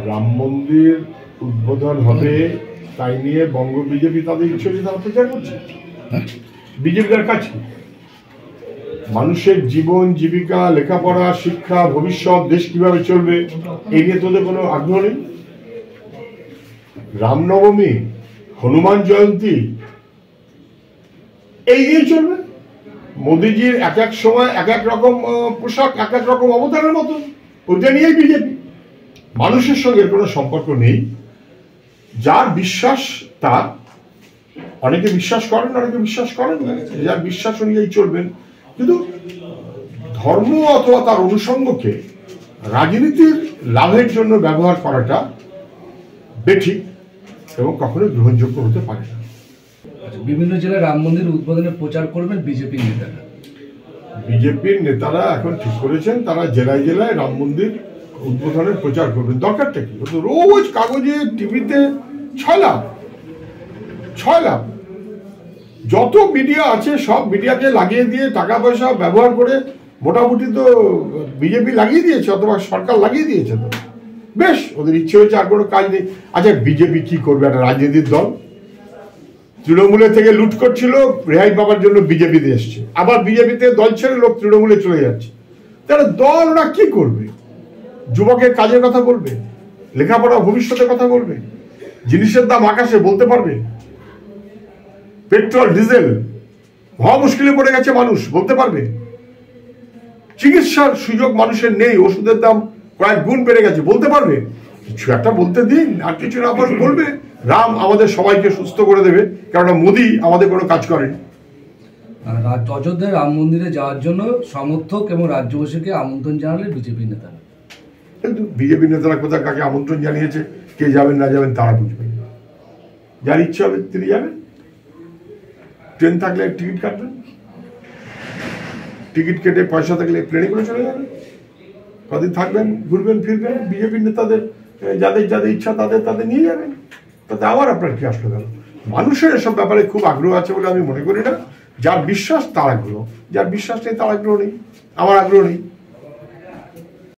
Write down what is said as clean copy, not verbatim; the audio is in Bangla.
রাম মন্দির উদ্বোধন হবে তাই নিয়ে বঙ্গ বিজেপি তাদের ইচ্ছে তারা প্রচার করছে। বিজেপির কাজ কি? মানুষের জীবন জীবিকা, লেখাপড়া, শিক্ষা, ভবিষ্যৎ, দেশ কিভাবে চলবে এই নিয়ে তোদের কোনো আগ্রহ নেই? রামনবমী, হনুমান জয়ন্তী এই নিয়ে চলবে। মোদীজির এক এক সময় এক এক রকম পোশাক, এক এক রকম অবতারের মতো, ওইটা নিয়েই বিজেপি। মানুষের সঙ্গে কোনো সম্পর্ক নেই। যার বিশ্বাস তার, অনেকে বিশ্বাস করেন, অনেকে বিশ্বাস করেন না, যার বিশ্বাস অনুযায়ী চলবেন। কিন্তু ধর্ম অথবা তার অনুষঙ্গকে রাজনীতির লাভের জন্য ব্যবহার করাটা বেঠিক এবং কখনোই গ্রহণযোগ্য হতে পারে না। বিভিন্ন জেলায় রাম মন্দির উদ্বোধনে প্রচার করবেন বিজেপির নেতারা। বিজেপির নেতারা এখন ঠিক করেছেন তারা জেলায় জেলায় রাম মন্দির উদ্বোধনের প্রচার করবেন। দরকারটা কি? রোজ কাগজে, টিভিতে 6 লাখ যত মিডিয়া আছে সব মিডিয়াকে লাগিয়ে দিয়ে টাকা পয়সা ব্যবহার করে মোটামুটি তো বিজেপি লাগিয়ে দিয়েছে, অথবা সরকার লাগিয়ে দিয়েছে। তো বেশ, ওদের ইচ্ছে হয়েছে, আর কোনো কাজ নেই। আচ্ছা, বিজেপি কি করবে? একটা রাজনীতির দল তৃণমূলে থেকে লুট করছিল, রেহাই পাবার জন্য বিজেপিতে এসছে, আবার বিজেপিতে দল ছেড়ে লোক তৃণমূলে চলে যাচ্ছে। তাহলে দল ওরা কি করবে? যুবকের কাজের কথা বলবে, লেখাপড়া ভবিষ্যতের কথা বলবে, জিনিসের দাম আকাশে বলতে পারবে, পেট্রোল ডিজেল মহা মুশকিলে পড়ে গেছে মানুষ বলতে পারবে, চিকিৎসার সুযোগ মানুষের নেই, ওষুধের দাম কয়েক গুণ বেড়ে গেছে বলতে পারবে? কিছু একটা বলতে দিন, আর কিছু না বলবে রাম আমাদের সবাইকে সুস্থ করে দেবে, কেননা মোদী আমাদের কোনো কাজ করেনি। অযোধ্যায় রাম মন্দিরে যাওয়ার জন্য সমর্থক এবং রাজ্যবাসীকে আমন্ত্রণ জানালেন বিজেপি নেতারা। কিন্তু বিজেপি নেতারা কোথায় কাকে আমন্ত্রণ জানিয়েছে, কে যাবেন না যাবেন তারা বুঝবেন। যার ইচ্ছে হবে তিনি যাবেন। ট্রেন থাকলে টিকিট কাটবেন, টিকিট কেটে পয়সা থাকলে প্লেনে করে চলে যাবেন, কদিন থাকবেন, ঘুরবেন ফিরবেন। বিজেপি নেতাদের যাদের যাদের ইচ্ছা তাদের নিয়ে যাবেন, তাতে আবার আপনার কি আসলো গেল? মানুষের এসব ব্যাপারে খুব আগ্রহ আছে বলে আমি মনে করি না। যার বিশ্বাস তার আগ্রহ, যার বিশ্বাস নেই তার আগ্রহ নেই, আমার আগ্রহ নেই।